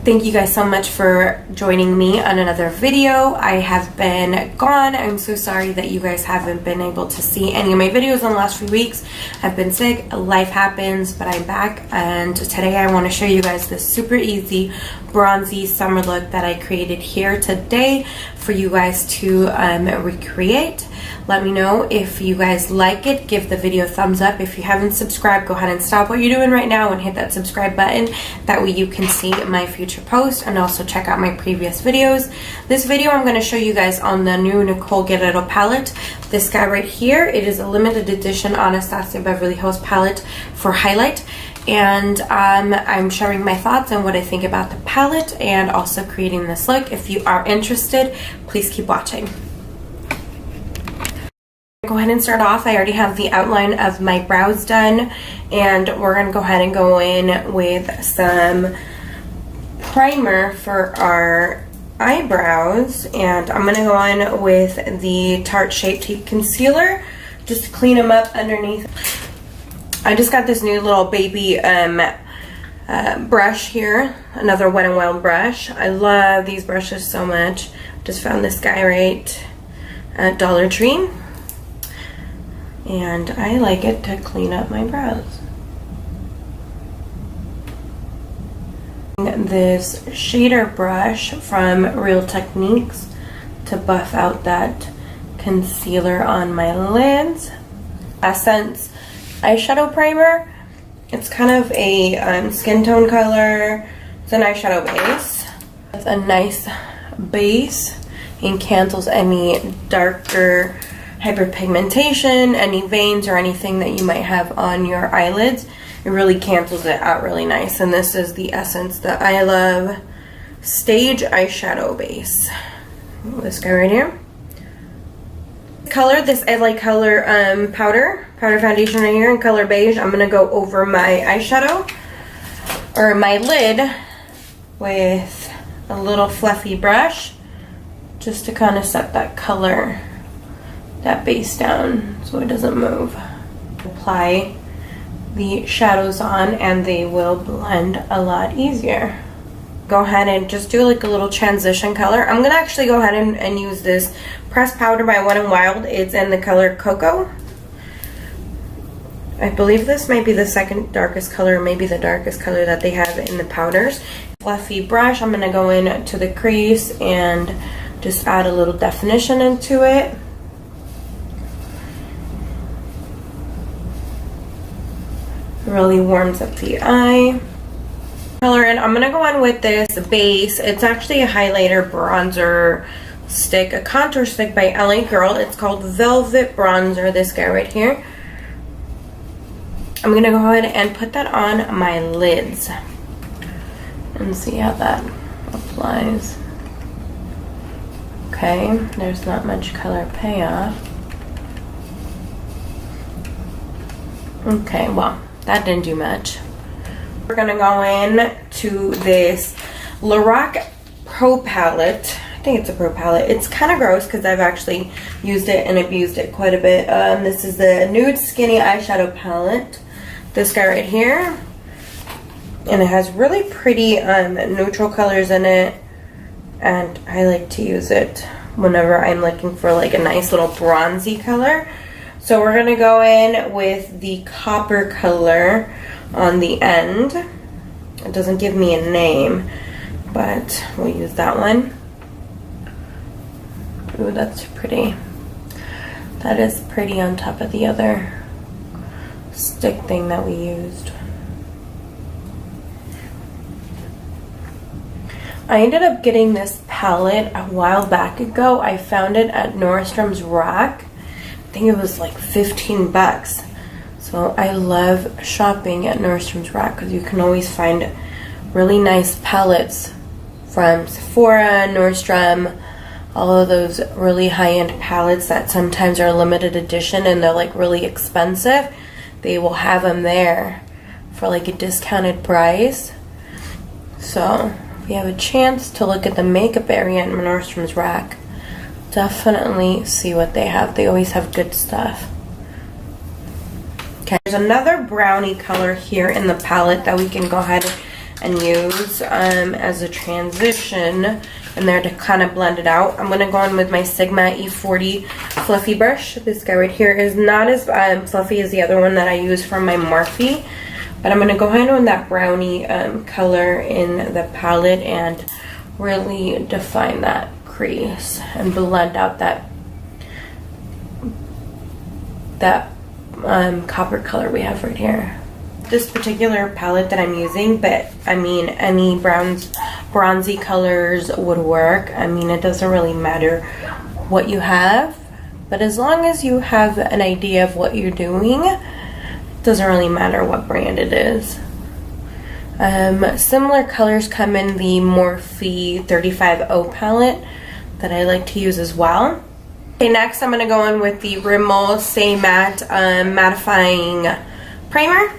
Thank you guys so much for joining me on another video. I have been gone. I'm so sorry that you guys haven't been able to see any of my videos in the last few weeks. I've been sick, life happens, but I'm back, and today I want to show you guys this super easy bronzy summer look that I created here today for you guys to recreate. Let me know if you guys like it. Give the video a thumbs up. If you haven't subscribed, go ahead and stop what you're doing right now and hit that subscribe button. That way you can see my future posts and also check out my previous videos. This video I'm going to show you guys on the new NICOLE GUERRIERO palette. This guy right here, it is a limited edition Anastasia Beverly Hills palette for highlight. And I'm sharing my thoughts on what I think about the palette and also creating this look. If you are interested, please keep watching. Go ahead and start off. I already have the outline of my brows done, and we're going to go ahead and go in with some primer for our eyebrows, and I'm going to go in with the Tarte Shape Tape Concealer just to clean them up underneath. I just got this new little baby brush here, another Wet n Wild brush. I love these brushes so much. Just found this guy right at Dollar Tree, and I like it to clean up my brows. This shader brush from Real Techniques to buff out that concealer on my lids. Essence Eyeshadow Primer. It's kind of a skin tone color. It's an eyeshadow base. It's a nice base and cancels any darker hyperpigmentation, any veins or anything that you might have on your eyelids. It really cancels it out really nice. And this is the Essence, the I Love Stage Eyeshadow Base. This guy right here. Color, this I Like Color powder foundation right here in color beige. I'm going to go over my eyeshadow, or my lid, with a little fluffy brush just to kind of set that color, that base down so it doesn't move. Apply the shadows on and they will blend a lot easier. Go ahead and just do like a little transition color. I'm gonna actually go ahead and use this pressed powder by Wet n Wild. It's in the color Cocoa. I believe this might be the second darkest color, maybe the darkest color that they have in the powders. Fluffy brush, I'm gonna go in to the crease and just add a little definition into it. Really warms up the eye. Color in, I'm gonna go in with this base. It's actually a highlighter bronzer stick, a contour stick by LA Girl. It's called Velvet Bronzer, this guy right here. I'm gonna go ahead and put that on my lids and see how that applies. Okay, there's not much color payoff. Okay, well, that didn't do much. We're gonna go in to this Lorac Pro palette. I think it's a Pro palette. It's kind of gross because I've actually used it and abused it quite a bit. This is the Nude Skinny Eyeshadow Palette. This guy right here. And it has really pretty neutral colors in it. And I like to use it whenever I'm looking for like a nice little bronzy color. So we're going to go in with the copper color on the end. It doesn't give me a name, but we'll use that one. Ooh, that's pretty. That is pretty on top of the other stick thing that we used. I ended up getting this palette a while back ago. I found it at Nordstrom's Rack. I think it was like 15 bucks. So I love shopping at Nordstrom's Rack because you can always find really nice palettes from Sephora, Nordstrom, all of those really high-end palettes that sometimes are limited edition and they're like really expensive. They will have them there for like a discounted price. So if you have a chance to look at the makeup area in Nordstrom's Rack, definitely see what they have. They always have good stuff. Okay, there's another brownie color here in the palette that we can go ahead and use as a transition in there to kind of blend it out. I'm going to go in with my Sigma E40 fluffy brush. This guy right here is not as fluffy as the other one that I use from my Morphe, but I'm going to go ahead on that brownie color in the palette and really define that crease and blend out that copper color we have right here. This particular palette that I'm using, but I mean any bronzy colors would work. I mean, it doesn't really matter what you have, but as long as you have an idea of what you're doing, it doesn't really matter what brand it is. Similar colors come in the Morphe 35O palette that I like to use as well. Okay, next I'm going to go in with the Rimmel Stay Matte Mattifying Primer.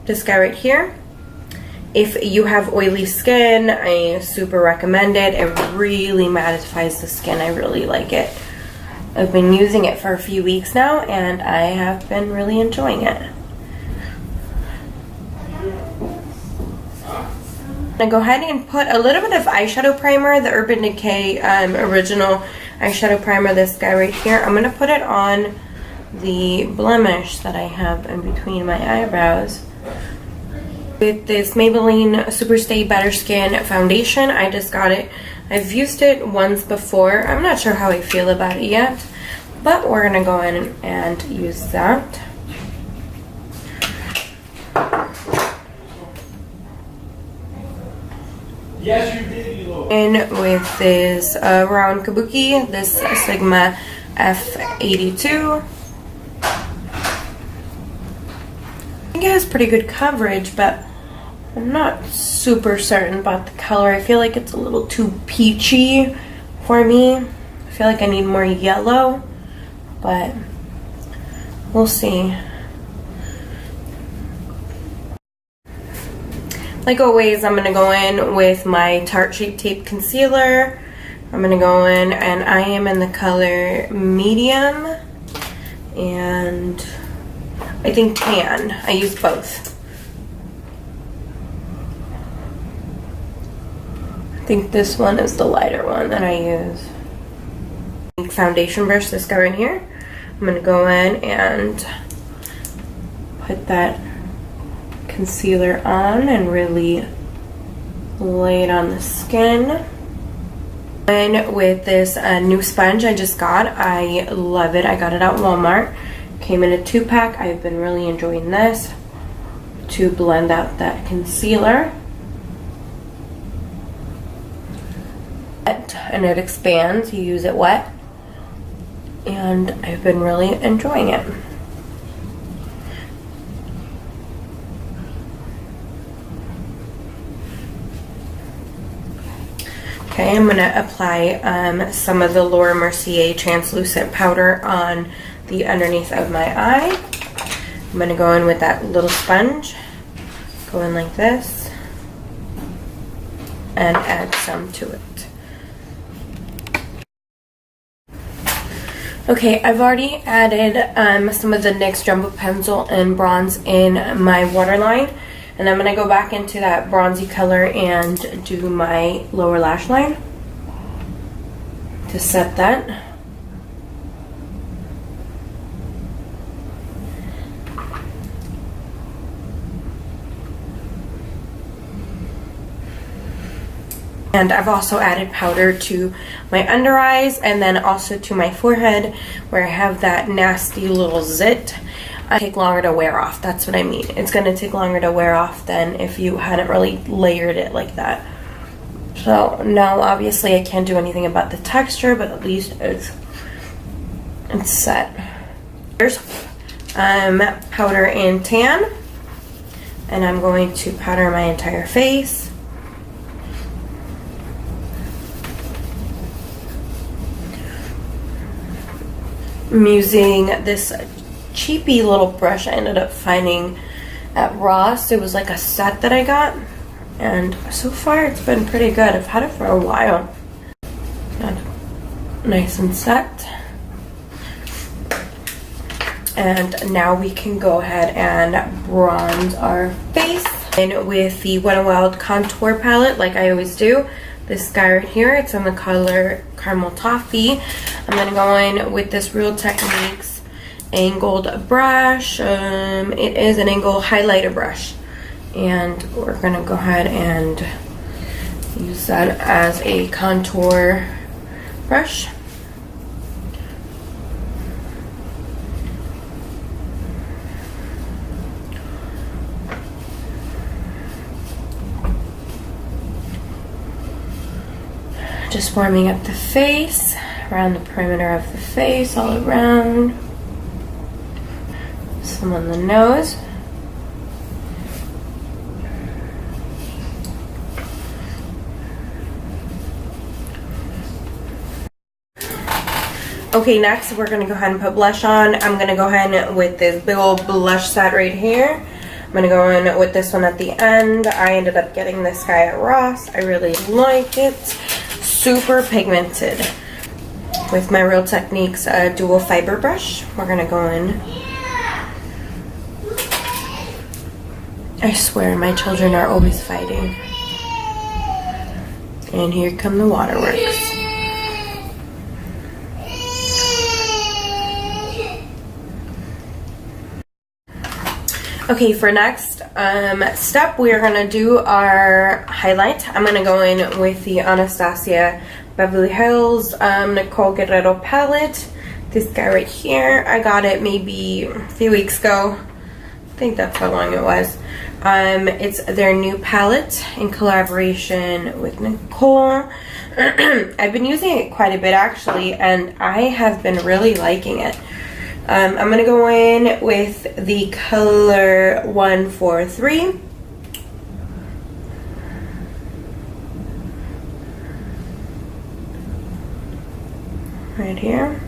This guy right here. If you have oily skin, I super recommend it. It really mattifies the skin. I really like it. I've been using it for a few weeks now, and I have been really enjoying it. I'm going to go ahead and put a little bit of eyeshadow primer, the Urban Decay original eyeshadow primer, this guy right here. I'm going to put it on the blemish that I have in between my eyebrows. With this Maybelline Superstay Better Skin foundation, I just got it. I've used it once before. I'm not sure how I feel about it yet, but we're going to go in and use that. Yes, you did, Elo. In with this round kabuki, this Sigma F82. I think it has pretty good coverage, but I'm not super certain about the color. I feel like it's a little too peachy for me. I feel like I need more yellow, but we'll see. Like always, I'm going to go in with my Tarte Shape Tape Concealer. I'm going to go in, and I am in the color medium, and I think tan. I use both. I think this one is the lighter one that I use. Foundation brush, this guy right here. I'm going to go in and put that concealer on and really lay it on the skin. And with this new sponge I just got, I love it. I got it at Walmart. Came in a 2-pack. I've been really enjoying this to blend out that concealer. And it expands. You use it wet. And I've been really enjoying it. Okay, I'm going to apply some of the Laura Mercier translucent powder on the underneath of my eye. I'm going to go in with that little sponge, go in like this, and add some to it. Okay, I've already added some of the NYX Jumbo Pencil and bronze in my waterline. And I'm going to go back into that bronzy color and do my lower lash line to set that. And I've also added powder to my under eyes and then also to my forehead where I have that nasty little zit. Take longer to wear off. That's what I mean. It's going to take longer to wear off than if you hadn't really layered it like that. So now obviously I can't do anything about the texture, but at least it's set. Here's powder and tan, and I'm going to powder my entire face. I'm using this cheapy little brush I ended up finding at Ross. It was like a set that I got, and so far it's been pretty good. I've had it for a while. Got nice and set. And now we can go ahead and bronze our face. And with the Wet n Wild contour palette, like I always do. This guy right here, it's in the color Caramel Toffee. I'm gonna go in with this Real Techniques angled brush. It is an angled highlighter brush. And we're gonna go ahead and use that as a contour brush. Just warming up the face, around the perimeter of the face, all around. Some on the nose. Okay, next we're gonna go ahead and put blush on. I'm gonna go ahead with this big old blush set right here. I'm gonna go in with this one at the end. I ended up getting this guy at Ross. I really like it. Super pigmented. With my Real Techniques dual fiber brush, we're gonna go in. I swear my children are always fighting. And here come the waterworks. Okay, for next step, we are going to do our highlight. I'm going to go in with the Anastasia Beverly Hills Nicole Guerrero palette. This guy right here, I got it maybe a few weeks ago. I think that's how long it was. It's their new palette in collaboration with Nicole. I've been using it quite a bit actually, and I have been really liking it. I'm going to go in with the color 143. Right here.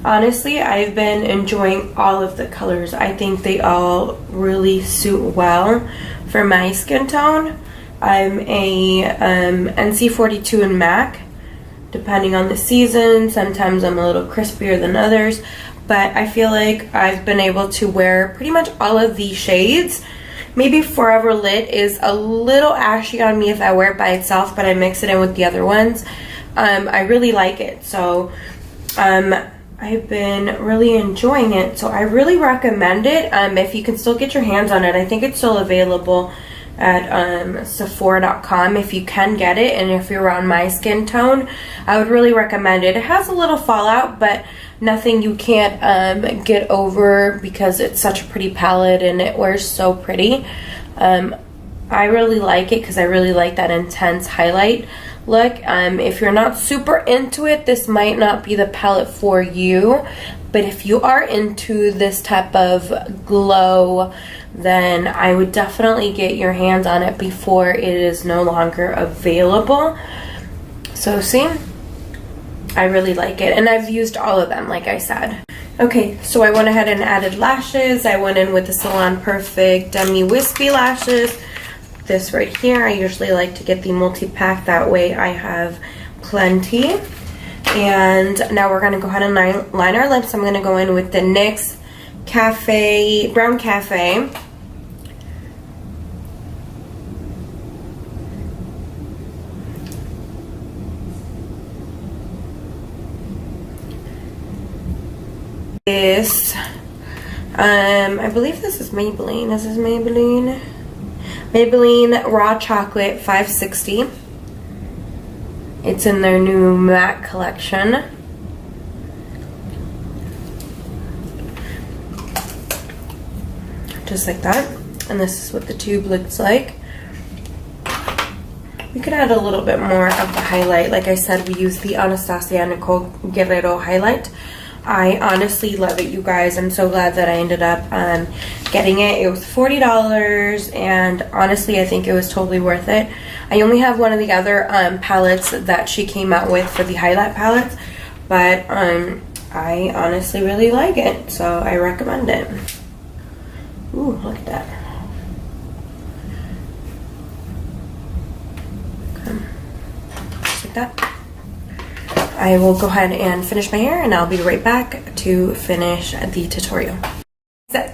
Honestly, I've been enjoying all of the colors. I think they all really suit well for my skin tone. I'm a NC42 in MAC. Depending on the season, sometimes I'm a little crispier than others, but I feel like I've been able to wear pretty much all of these shades. Maybe Forever Lit is a little ashy on me if I wear it by itself, but I mix it in with the other ones. I really like it, so I've been really enjoying it, so I really recommend it. If you can still get your hands on it, I think it's still available at Sephora.com if you can get it, and if you're around my skin tone, I would really recommend it. It has a little fallout, but nothing you can't get over because it's such a pretty palette and it wears so pretty. I really like it because I really like that intense highlight look. If you're not super into it, this might not be the palette for you, but if you are into this type of glow, then I would definitely get your hands on it before it is no longer available. So see, I really like it, and I've used all of them like I said. Okay, so I went ahead and added lashes. I went in with the Salon Perfect DEMI Wispy lashes. This right here, I usually like to get the multi-pack, that way I have plenty. And now we're gonna go ahead and line our lips. I'm gonna go in with the NYX Cafe, Brown Cafe. This, I believe this is Maybelline. This is Maybelline. Maybelline Raw Chocolate 560. It's in their new matte collection. Just like that. And this is what the tube looks like. We could add a little bit more of the highlight. Like I said, we use the Anastasia Nicole Guerrero highlight. I honestly love it, you guys. I'm so glad that I ended up getting it. It was $40, and honestly, I think it was totally worth it. I only have one of the other palettes that she came out with for the highlight palettes, but I honestly really like it, so I recommend it. Ooh, look at that. Okay. Just like that. I will go ahead and finish my hair, and I'll be right back to finish the tutorial.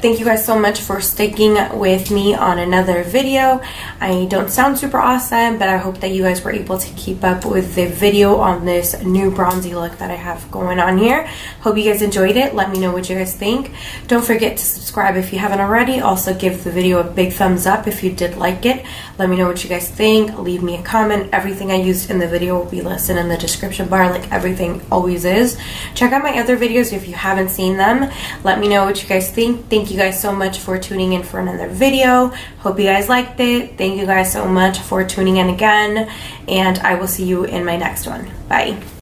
Thank you guys so much for sticking with me on another video. I don't sound super awesome, but I hope that you guys were able to keep up with the video on this new bronzy look that I have going on here. Hope you guys enjoyed it. Let me know what you guys think. Don't forget to subscribe if you haven't already. Also give the video a big thumbs up if you did like it. Let me know what you guys think. Leave me a comment. Everything I used in the video will be listed in the description bar, like everything always is. Check out my other videos if you haven't seen them. Let me know what you guys think. Thank you guys so much for tuning in for another video. Hope you guys liked it. Thank you guys so much for tuning in again, and I will see you in my next one. Bye.